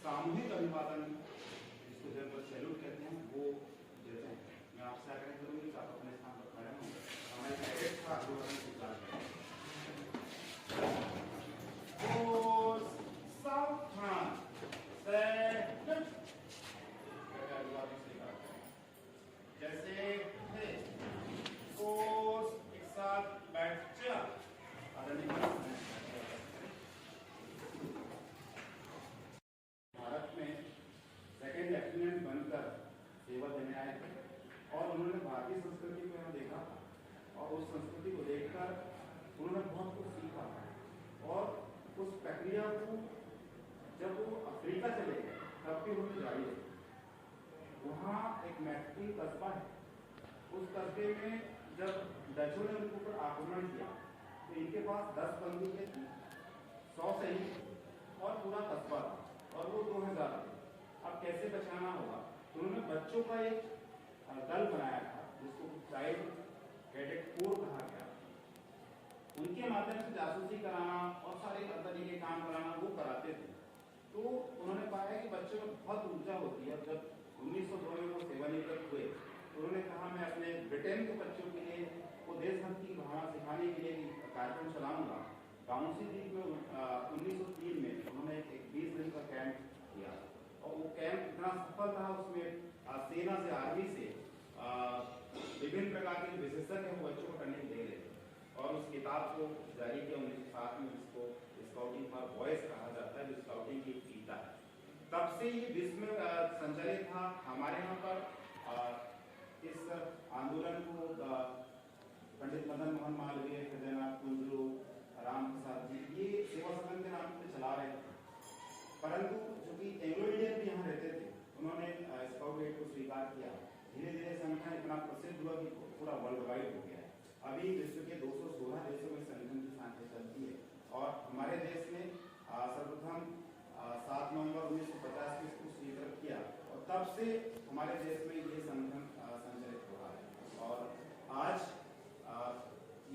सामूहिक अभिवादन जिसको जनरल सैल्यूट कहते हैं वो देते हैं। मैं आपसे आग्रह करूंगी कि आप अपने स्थान पर खड़े हों। हमारे कैडेट्स का अभिवादन स्वीकार करें। सावधान सैल्यूट अभिवादन स्वीकार करें। जैसे थे कोर्स एक साथ बैठ जा भारत में सेकंड लेफ्टिनेंट बनकर सेवा देने आए थे और उन्होंने भारतीय संस्कृति को यहाँ देखा और उस संस्कृति को देखकर उन्होंने बहुत कुछ सीखा और उस प्रक्रिया को जब वो अफ्रीका चले गए तब भी उन्होंने जारी रखी। वहाँ एक महत्वपूर्ण कस्बा है, उस कस्बे में जब डचों ने उनके ऊपर आक्रमण किया तो इनके पास 10 बंदूकें थी, 100 सैनिक और पूरा कस्बा था और वो 2000 थे। अब कैसे बचाना होगा तो उन्होंने बच्चों का एक दल बनाया था जिसको चाइल्ड कैडेट कोर कहा गया। उनके माध्यम से जासूसी कराना और सारे तरीके काम कराना वो कराते थे। तो उन्होंने पाया कि बच्चों में बहुत ऊर्जा होती है। जब 1902 में वो सेवानिवृत्त हुए तो उन्होंने कहा मैं अपने ब्रिटेन के बच्चों के लिए वो देशभक्ति की भावना सिखाने के लिए कार्यक्रम चलाऊंगा। बाउंसी द्वीप में 1903 में उन्होंने एक 20 दिन का कैंप किया और वो कैंप इतना सफल रहा, उसमें सेना से आर्मी से विभिन्न प्रकार के विशेषज्ञ हैं वो बच्चों को ट्रेनिंग दे रहे थे और उस किताब को जारी किया 1907 में, जिसको स्काउटिंग फॉर बॉयज कहा जाता है, जो स्काउटिंग की गीता है। तब से ये विश्व में संचालित था। हमारे यहाँ पर इस आंदोलन को पंडित मदन मोहन मालवीय, हृदयनाथ कुंजरू, राम प्रसाद जी ये सेवा सदन के नाम पे चला रहे थे। परंतु जो कि एंग्लो इंडियन भी यहाँ रहते थे उन्होंने स्काउट गाइड को स्वीकार किया। धीरे धीरे संगठन इतना प्रसिद्ध हुआ कि पूरा वर्ल्ड वाइड हो गया है। अभी विश्व के 216 देशों में संगठन की सांखें चलती है और हमारे देश ने सर्वप्रथम 7 नवंबर 1950 में इसको स्वीकृत किया और तब से हमारे देश में ये संगठन संचालित हो रहा है। और आज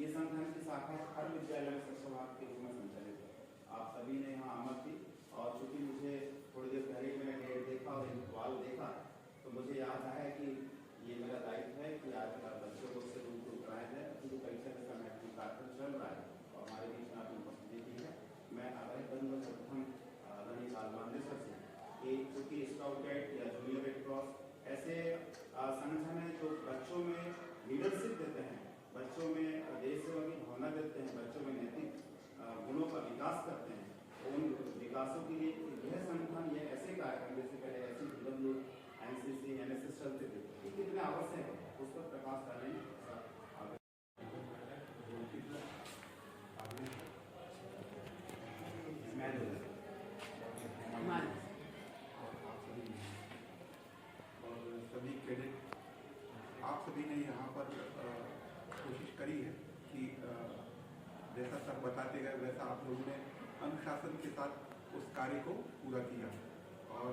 ये संगठन की शाखा हर विद्यालय में शिक्षा विभाग के रूप में संचालित है। आप सभी ने यहाँ आमद दी और चूंकि मुझे थोड़ी देर पहले मैंने डेट देखा और वाल देखा तो मुझे याद आया कि ये मेरा दायित्व है कि आज बच्चों को उससे रूबरू कराया जाए क्योंकि परीक्षा का समय कार्यक्रम चल रहा है और हमारे बीच में आपकी उपस्थिति की है। मैं आग्रह करूँगा सर्वप्रथम आदरणीय मालवांदेश्वर से कि चूँकि स्काउट गाइड या जूनियर रेड क्रॉस ऐसे संगठन है जो बच्चों में लीडरशिप देते हैं, बच्चों में देश सेवा की भावना देते हैं, बच्चों में नैतिक गुणों का विकास करते हैं। उन विकासों के लिए यह संगठन ये ऐसे कार्यक्रम जैसे पहले SCW, NCC, NSS चलते थे ये कितने आवश्यक है उस पर प्रकाश डालें। सभी कैडेट आप सभी ने यहाँ पर कोशिश करी है कि जैसा सब बताते गए वैसा आप लोगों ने अनुशासन के साथ उस कार्य को पूरा किया और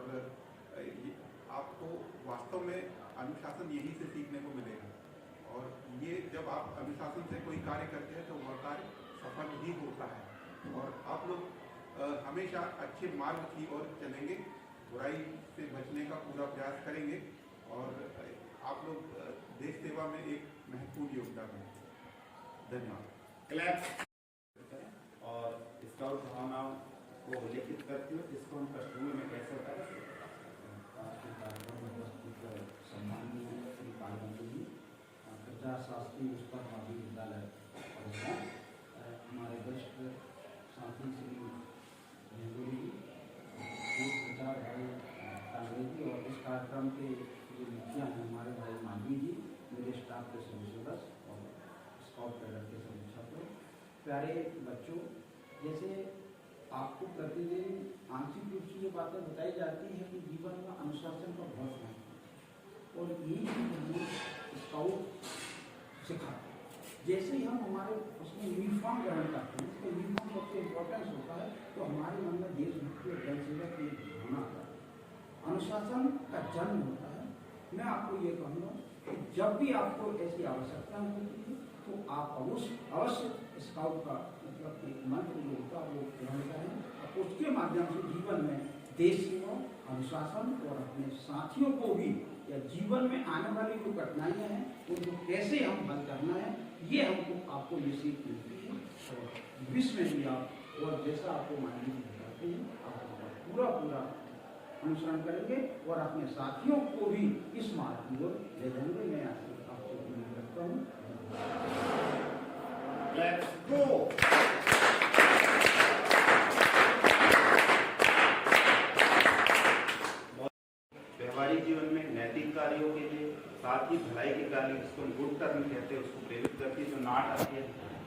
आपको वास्तव में अनुशासन यहीं से सीखने को मिलेगा और ये जब आप अनुशासन से कोई कार्य करते हैं तो वह कार्य सफल ही होता है और आप लोग हमेशा अच्छे मार्ग की ओर चलेंगे, बुराई से बचने का पूरा प्रयास करेंगे और आप लोग देश सेवा में एक महत्वपूर्ण योगदान है। धन्यवाद। क्लैप और स्काउट भावनाओं को उल्लेखित करती हूँ जिसको हम पश्चिमी में कैसे होता है सम्माननीय श्री पालवंत जी, प्रचार शास्त्री उच्चतर माध्यमिक विद्यालय हमारे वरिष्ठ साथी श्री नेहरू जी, प्रचार भाई कांग्रेस जी और इस कार्यक्रम के जो मुखिया हैं हमारे भाई मालवी जी, मेरे स्टाफ के सभी सदस्य और स्काउट कैडर के सभी छात्र, प्यारे बच्चों, जैसे आपको प्रतिदिन आंशिक रूप से ये बातें बताई जाती है कि जीवन में अनुशासन का बहुत महत्व है और यही हमें स्काउट सिखाते हैं। जैसे ही हम हमारे उसमें यूनिफॉर्म ग्रहण करते हैं, उसका यूनिफॉर्म सबसे इम्पोर्टेंस होता है तो हमारे मन में देशभक्ति और जनसेवा की एक भावना आता है, अनुशासन का जन्म होता है। मैं आपको ये कहूँगा कि जब भी आपको ऐसी आवश्यकता होती है तो आप अवश्य स्काउट का मतलब एक मंत्र जो होता है वो ग्रहण करें और उसके माध्यम से जीवन में देश सेवा अनुशासन और अपने साथियों को भी या जीवन में आने वाली जो कठिनाइयाँ हैं उनको कैसे हम हल करना है, ये हमको आपको ये सीख मिलती है। और विश्व में भी आप और जैसा आपको मानवी जी बताते हैं आप पूरा अनुसरण करेंगे और अपने साथियों को भी इस मार्ग की ओर ले जाएंगे। मैं आपसे उम्मीद रखता हूँ। Let's go! व्यवहारिक जीवन में नैतिक कार्यों के लिए साथ ही भलाई के कार्य जिसको हम गुड टर्म कहते हैं उसको प्रेरित करती है। जो नाट आती है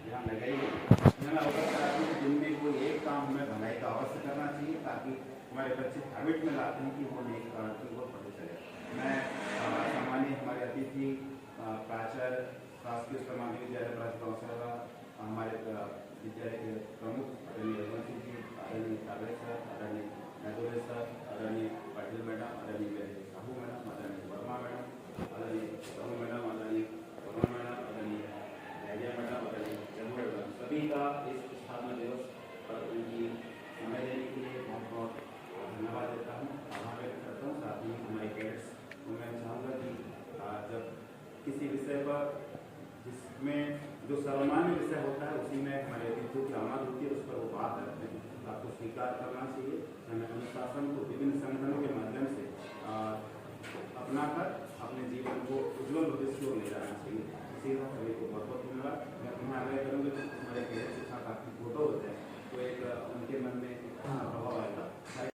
यहाँ लगाई है, मैं अवगत कराती हूँ दिन में कोई एक काम हमें भलाई का अवश्य करना चाहिए ताकि हमारे बच्चे हैबिट में लाते हैं कि वो नेक काम की ओर बढ़ते चले। मैं सामान्य हमारे अतिथि प्राचार्य शासकीय उच्चतर माध्यमिक विद्यालय प्राचार्य हमारे विद्यालय के प्रमुख आदरणीय रघुवंशी जी, आदरणीय कागड़े सर, आदरणीय नैदोले सर, आदरणीय पाटिल मैडम, आदरणीय साहू मैडम, आदरणीय वर्मा मैडम, आदरणीय साहू मैडम, आदरणीय वर्मा मैडम, आदरणीय लहरिया मैडम, आदरणीय चंद्र मैडम, सभी का इस स्थापना दिवस पर उनकी समय देने के लिए बहुत बहुत धन्यवाद देता हूँ, आभार व्यक्त करता हूँ। साथ ही हमारे कैडेट्स को मैं चाहूँगा कि जब किसी विषय पर जिसमें जो सर्वमान्य विषय होता है उसी में हमारे अतिथियों की आमद होती है, उस पर वो बात करते हैं, आपको स्वीकार करना चाहिए। हमें अनुशासन को विभिन्न संगठनों के माध्यम से अपनाकर अपने जीवन को उज्ज्वल भविष्य की ओर ले जाना चाहिए। इसी सभी को बहुत बहुत धन्यवाद। मैं तुम्हें आग्रह करूँगा कि हमारे कैडेट्स के साथ आपकी फोटो होते हैं तो एक उनके मन में प्रभाव आएगा।